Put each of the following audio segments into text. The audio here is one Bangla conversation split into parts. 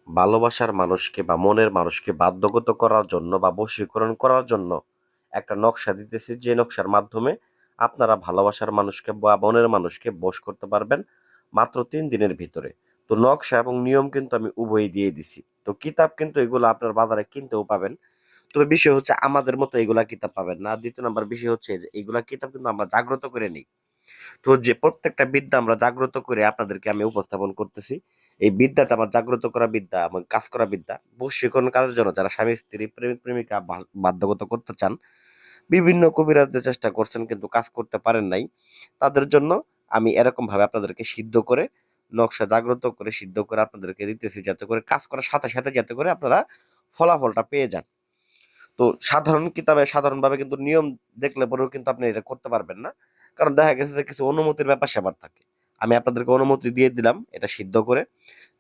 ভালোবাসার মানুষকে বা মনের মানুষকে বাধ্যগত করার জন্য বা বশীকরণ করার জন্য একটা নকশা দিতেছি, যে নকশার মাধ্যমে আপনারা ভালোবাসার মানুষকে বা মনের মানুষকে বশ করতে পারবেন মাত্র 3 দিনের ভিতরে। তো নকশা এবং নিয়ম কিন্তু আমি উভয়ই দিয়ে দিছি। তো কিতাব কিন্তু এগুলো আপনার বাজারে কিনতেও পাবেন। তবে বিষয় হচ্ছে আমাদের মতো এগুলা কিতাব পাবেন না। দ্বিতীয় নাম্বার বিষয় হচ্ছে যে এইগুলা কিতাব কিন্তু আমরা জাগ্রত করে নিই। তো যে প্রত্যেকটা বিদ্যা আমরা জাগ্রত করে আপনাদেরকে আমি উপস্থাপন করতেছি। এই বিদ্যাটা আমার জাগ্রত করা বিদ্যা এবং কাজ করা বিদ্যা বশীকরণ কাজের জন্য যারা স্বামী স্ত্রী প্রেমিক প্রেমিকা বাধ্যগত করতে চান, বিভিন্ন কবিরাজদের চেষ্টা করছেন কিন্তু কাজ করতে পারেন নাই, তাদের জন্য আমি এরকম ভাবে আপনাদেরকে সিদ্ধ করে নকশা জাগ্রত করে সিদ্ধ করে আপনাদেরকে দিতেছি, যাতে করে কাজ করার সাথে সাথে যাতে করে আপনারা ফলাফলটা পেয়ে যান। তো সাধারণ কিতাবে সাধারণভাবে কিন্তু নিয়ম দেখলে পরেও কিন্তু আপনি এটা করতে পারবেন না। কারণ দেখা গেছে যে কিছু অনুমতির ব্যাপার-স্যাপার থাকে। আমি আপনাদেরকে অনুমতি দিয়ে দিলাম এটা সিদ্ধ করে।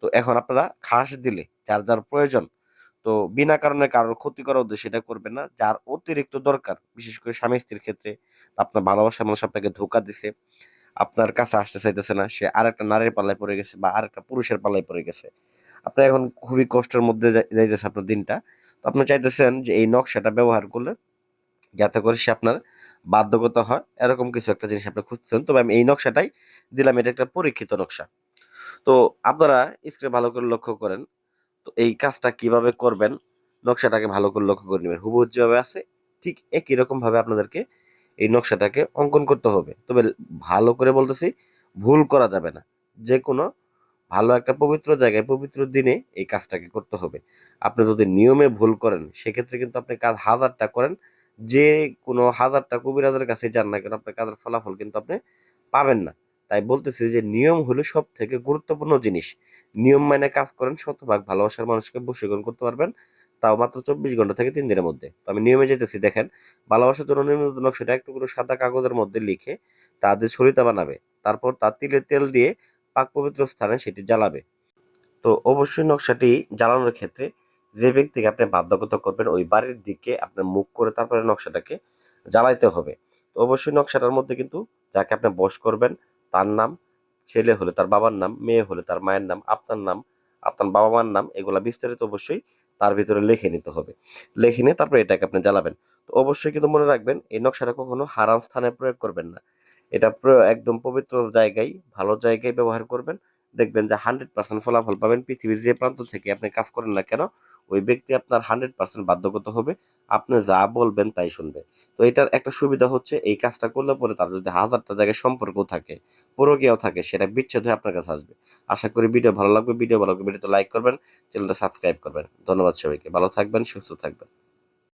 তো এখন আপনারা খাস দিলে যার, যার প্রয়োজন, তো বিনা কারণে কারোর ক্ষতি করার উদ্দেশ্যে এটা করবেন না। যার অতিরিক্ত দরকার, বিশেষ করে স্বামী-স্ত্রীর ক্ষেত্রে, আপনার ভালোবাসার মানুষ আপনাকে ধোঁকা দিছে, আপনার কাছে আসতে চাইতেছে না, সে আরেকটা নারীর পাল্লায় পড়ে গেছে বা আরেকটা পুরুষের পাল্লায় পড়ে গেছে। আপনি এখন খুবই কষ্টের মধ্যে যাইতেছে আপনার দিনটা। তো আপনি চাইতেছেন যে এই নকশাটা ব্যবহার করলে যাতে করে সে আপনার বাধ্যগত হয়, এরকম কিছু একটা জিনিস আপনি খুঁজছেন। তবে আমি এই নকশাটাই দিলাম, এটা একটা পরীক্ষিত নকশা। তো আপনারা স্ক্রিনে ভালো করে লক্ষ্য করেন। তো এই কাজটা কিভাবে করবেন, নকশাটাকে ভালো করে লক্ষ্য করে নেবেন। হুবহু যেভাবে আছে ঠিক একই রকম ভাবে আপনাদেরকে এই নকশাটাকে অঙ্কন করতে হবে। তবে ভালো করে বলতেছি, ভুল করা যাবে না। যে কোনো ভালো একটা পবিত্র জায়গায় পবিত্র দিনে এই কাজটাকে করতে হবে। আপনি যদি নিয়মে ভুল করেন সেক্ষেত্রে কিন্তু আপনি কাজ হাজারটা করেন, যে কোনো হাজারটা কবিরাজের কাছে যান না কেন, আপনার কাজের ফলাফল কিন্তু আপনি পাবেন না। তাই বলতেছি যে নিয়ম হলো সব থেকে গুরুত্বপূর্ণ জিনিস। নিয়ম মানে কাজ করেন, শতভাগ ভালোবাসার মানুষকে বশীকরণ করতে পারবেন, তাও মাত্র 24 ঘন্টা থেকে 3 দিনের মধ্যে। তো আমি নিয়মে যেতেছি, দেখেন। ভালোবাসার জন্য নিয়মিত নকশাটা একটু করে সাদা কাগজের মধ্যে লিখে তা দিয়ে ছড়িতে বানাবে। তারপর তা তিলে তেল দিয়ে পাক পবিত্র স্থানে সেটি জ্বালাবে। তো অবশ্যই নকশাটি জ্বালানোর ক্ষেত্রে যে ব্যক্তিকে আপনি বাধ্যগত করবেন ওই বাড়ির দিকে আপনার মুখ করে তারপরে নকশাটাকে জ্বালাইতে হবে। তো অবশ্যই নকশাটার মধ্যে কিন্তু যাকে আপনি বশ করবেন তার নাম, ছেলে হলে তার বাবার নাম, মেয়ে হলে তার মায়ের নাম, আপনার বাবা মার নাম, এগুলা বিস্তারিত অবশ্যই তার ভিতরে লিখে নিতে হবে। লিখে নিয়ে তারপরে এটাকে আপনি জ্বালাবেন। তো অবশ্যই কিন্তু মনে রাখবেন এই নকশাটা কখনো হারাম স্থানে প্রয়োগ করবেন না। এটা একদম পবিত্র জায়গায়, ভালো জায়গায় ব্যবহার করবেন। দেখবেন যে 100% ফলাফল পাবেন। পৃথিবীর যে প্রান্ত থেকে আপনি কাজ করেন না কেন, ওই ব্যক্তি আপনার 100% বাধ্যগত হবে। আপনি যা বলবেন তাই শুনবে। তো এটার একটা সুবিধা হচ্ছে এই কাজটা করলে পরে তার যদি হাজারটা জায়গায় সম্পর্কও থাকে, পরকীয়াও থাকে, সেটা বিচ্ছেদ হয়ে আপনার কাছে আসবে। আশা করি ভিডিও ভালো লাগবে। ভিডিওতে লাইক করবেন, চ্যানেলটা সাবস্ক্রাইব করবেন। ধন্যবাদ সবাইকে। ভালো থাকবেন, সুস্থ থাকবেন।